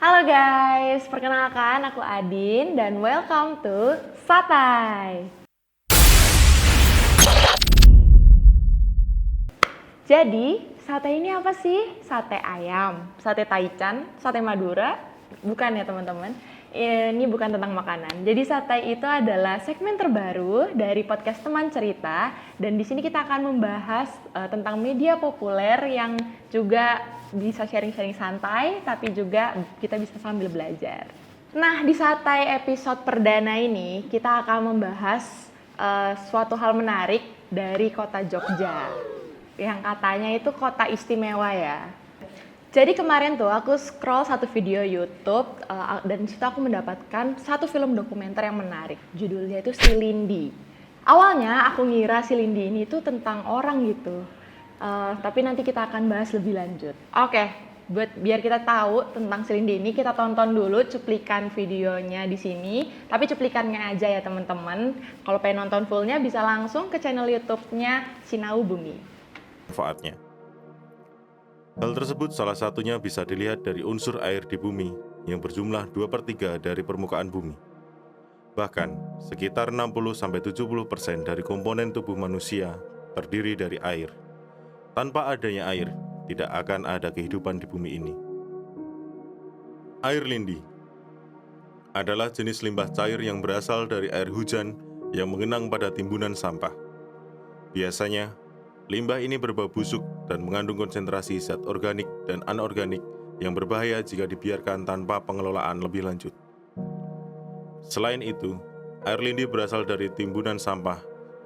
Halo guys, perkenalkan aku Adin dan welcome to Satai. Jadi, sate ini apa sih? Sate ayam, sate taichan, sate Madura? Bukan ya teman-teman, ini bukan tentang makanan. Jadi sate itu adalah segmen terbaru dari podcast Teman Cerita. Dan di sini kita akan membahas tentang media populer yang juga bisa sharing-sharing santai, tapi juga kita bisa sambil belajar. Nah, di Satai episode perdana ini, kita akan membahas suatu hal menarik dari kota Jogja. Yang katanya itu kota istimewa ya. Jadi kemarin tuh aku scroll satu video YouTube dan di situ aku mendapatkan satu film dokumenter yang menarik. Judulnya itu Si Lindi. Awalnya aku ngira Si Lindi ini tuh tentang orang gitu. Tapi nanti kita akan bahas lebih lanjut. Oke, biar kita tahu tentang Si Lindi ini, kita tonton dulu cuplikan videonya di sini. Tapi cuplikannya aja ya teman-teman. Kalau pengen nonton fullnya bisa langsung ke channel YouTube-nya Sinau Bumi. Manfaatnya. Hal tersebut salah satunya bisa dilihat dari unsur air di bumi yang berjumlah 2/3 dari permukaan bumi. Bahkan, sekitar 60-70% dari komponen tubuh manusia terdiri dari air. Tanpa adanya air, tidak akan ada kehidupan di bumi ini. Air lindi adalah jenis limbah cair yang berasal dari air hujan yang mengenang pada timbunan sampah. Biasanya, limbah ini berbau busuk dan mengandung konsentrasi zat organik dan anorganik yang berbahaya jika dibiarkan tanpa pengelolaan lebih lanjut. Selain itu, air lindi berasal dari timbunan sampah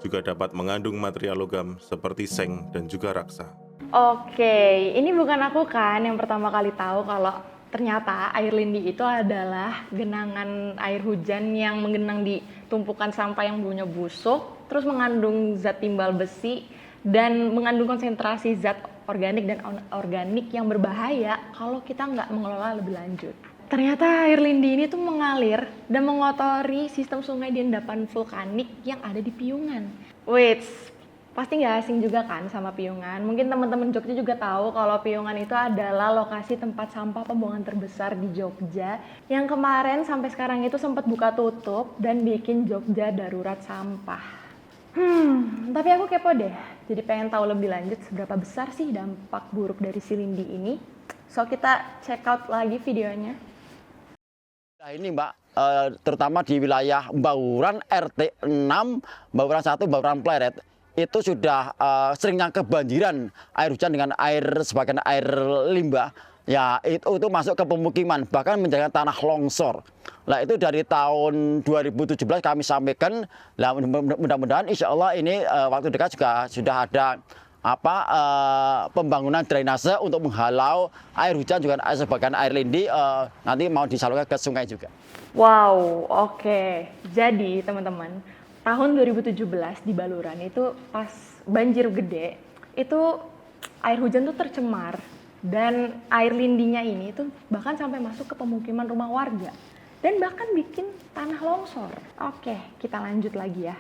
juga dapat mengandung material logam seperti seng dan juga raksa. Oke, ini bukan aku kan yang pertama kali tahu kalau ternyata air lindi itu adalah genangan air hujan yang menggenang di tumpukan sampah yang baunya busuk, terus mengandung zat timbal besi, dan mengandung konsentrasi zat organik dan anorganik yang berbahaya kalau kita nggak mengelola lebih lanjut. Ternyata air lindi ini tuh mengalir dan mengotori sistem sungai di endapan vulkanik yang ada di Piungan. Wait, pasti nggak asing juga kan sama Piungan? Mungkin teman-teman Jogja juga tahu kalau Piungan itu adalah lokasi tempat sampah pembuangan terbesar di Jogja yang kemarin sampai sekarang itu sempat buka tutup dan bikin Jogja darurat sampah. Tapi aku kepo deh. Jadi pengen tahu lebih lanjut seberapa besar sih dampak buruk dari si Lindi ini. So kita check out lagi videonya. Nah ini Mbak, terutama di wilayah Bauran RT 6, Bauran 1, Bauran Pleret, itu sudah seringnya kebanjiran air hujan dengan sebagian air limbah. Ya itu masuk ke pemukiman, bahkan menjadikan tanah longsor. Nah itu dari tahun 2017 kami sampaikan. Nah mudah-mudahan insya Allah ini waktu dekat juga sudah ada pembangunan drainase untuk menghalau air hujan juga sebagian air lindi nanti mau disalurkan ke sungai juga. Wow, oke. Jadi teman-teman, tahun 2017 di Baluran itu pas banjir gede, itu air hujan tuh tercemar. Dan air lindinya ini tuh bahkan sampai masuk ke pemukiman rumah warga. Dan bahkan bikin tanah longsor. Oke, kita lanjut lagi ya.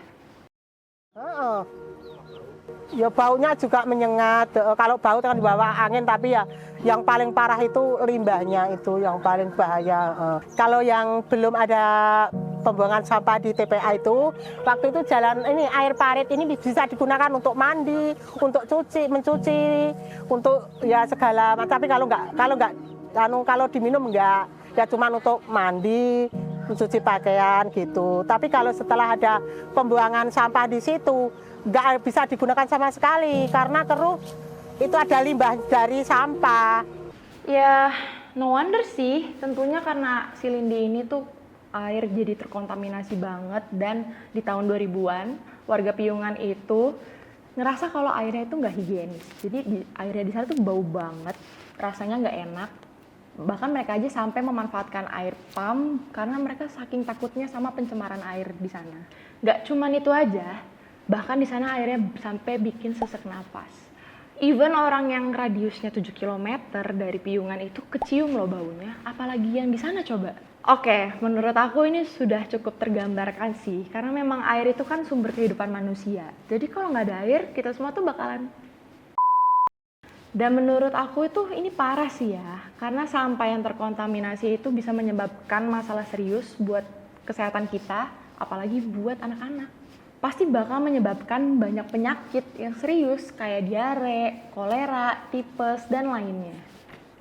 Ya baunya juga menyengat. Kalau bau kan dibawa angin, tapi ya yang paling parah itu limbahnya itu yang paling bahaya. Kalau yang belum ada pembuangan sampah di TPA itu, waktu itu jalan ini air parit ini bisa digunakan untuk mandi, untuk mencuci, untuk ya segala macam. Tapi kalau diminum enggak, ya cuma untuk mandi, mencuci pakaian gitu. Tapi kalau setelah ada pembuangan sampah di situ, nggak bisa digunakan sama sekali karena keruh itu ada limbah dari sampah. Ya, no wonder sih. Tentunya karena si Lindi ini tuh air jadi terkontaminasi banget, dan di tahun 2000-an warga Piungan itu ngerasa kalau airnya itu nggak higienis. Jadi airnya di sana tuh bau banget, rasanya nggak enak. Bahkan mereka aja sampai memanfaatkan air pam karena mereka saking takutnya sama pencemaran air di sana. Nggak cuman itu aja, bahkan di sana airnya sampai bikin sesak napas. Even orang yang radiusnya 7 km dari Piungan itu kecium loh baunya, apalagi yang di sana coba. Oke, menurut aku ini sudah cukup tergambarkan sih, karena memang air itu kan sumber kehidupan manusia. Jadi kalau nggak ada air, kita semua tuh bakalan Dan menurut aku itu ini parah sih ya, karena sampah yang terkontaminasi itu bisa menyebabkan masalah serius buat kesehatan kita, apalagi buat anak-anak. Pasti bakal menyebabkan banyak penyakit yang serius kayak diare, kolera, tipes, dan lainnya.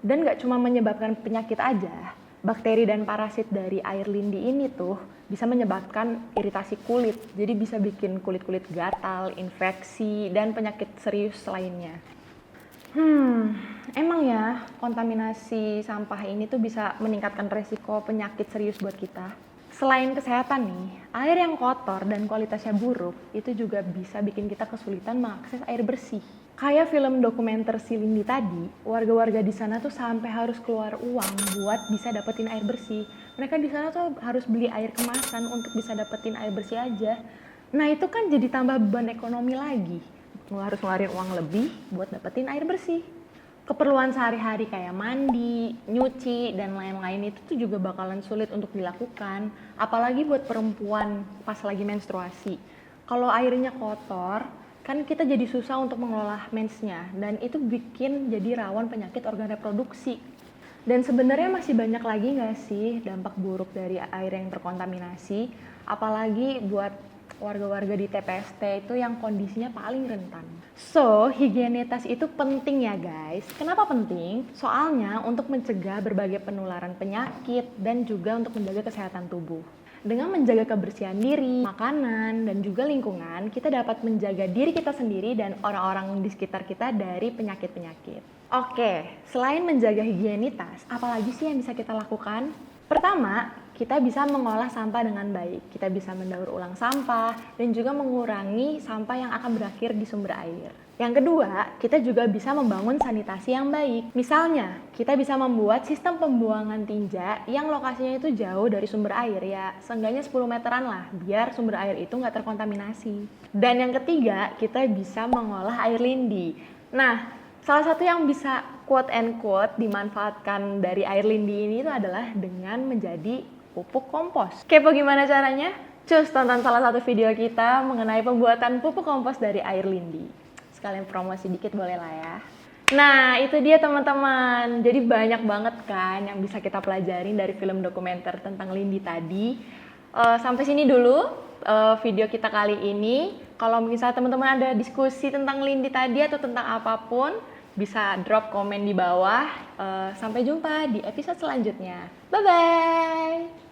Dan nggak cuma menyebabkan penyakit aja, bakteri dan parasit dari air lindi ini tuh bisa menyebabkan iritasi kulit, jadi bisa bikin kulit-kulit gatal, infeksi, dan penyakit serius lainnya. Emang ya kontaminasi sampah ini tuh bisa meningkatkan resiko penyakit serius buat kita. Selain kesehatan nih, air yang kotor dan kualitasnya buruk itu juga bisa bikin kita kesulitan mengakses air bersih. Kayak film dokumenter si Lindi tadi, warga-warga di sana tuh sampai harus keluar uang buat bisa dapetin air bersih. Mereka di sana tuh harus beli air kemasan untuk bisa dapetin air bersih aja. Nah itu kan jadi tambah beban ekonomi lagi. Harus ngeluarin uang lebih buat dapetin air bersih. Keperluan sehari-hari kayak mandi, nyuci, dan lain-lain itu tuh juga bakalan sulit untuk dilakukan. Apalagi buat perempuan pas lagi menstruasi. Kalau airnya kotor, kan kita jadi susah untuk mengelola mensnya. Dan itu bikin jadi rawan penyakit organ reproduksi. Dan sebenarnya masih banyak lagi nggak sih dampak buruk dari air yang terkontaminasi? Apalagi buat warga-warga di TPST itu yang kondisinya paling rentan. So, higienitas itu penting ya guys. Kenapa penting? Soalnya untuk mencegah berbagai penularan penyakit dan juga untuk menjaga kesehatan tubuh. Dengan menjaga kebersihan diri, makanan, dan juga lingkungan, kita dapat menjaga diri kita sendiri dan orang-orang di sekitar kita dari penyakit-penyakit. Oke, selain menjaga higienitas, apalagi sih yang bisa kita lakukan? Pertama, kita bisa mengolah sampah dengan baik. Kita bisa mendaur ulang sampah dan juga mengurangi sampah yang akan berakhir di sumber air. Yang kedua, kita juga bisa membangun sanitasi yang baik. Misalnya, kita bisa membuat sistem pembuangan tinja yang lokasinya itu jauh dari sumber air ya, seenggaknya 10 meteran lah, biar sumber air itu nggak terkontaminasi. Dan yang ketiga, kita bisa mengolah air lindi. Nah, salah satu yang bisa quote and quote dimanfaatkan dari air lindi ini itu adalah dengan menjadi pupuk kompos. Kepo gimana caranya? Cus tonton salah satu video kita mengenai pembuatan pupuk kompos dari air lindi. Sekalian promosi dikit boleh lah ya. Nah itu dia teman-teman. Jadi banyak banget kan yang bisa kita pelajarin dari film dokumenter tentang lindi tadi. Sampai sini dulu video kita kali ini. Kalau misalnya teman-teman ada diskusi tentang lindi tadi atau tentang apapun, bisa drop komen di bawah. Sampai jumpa di episode selanjutnya. Bye-bye!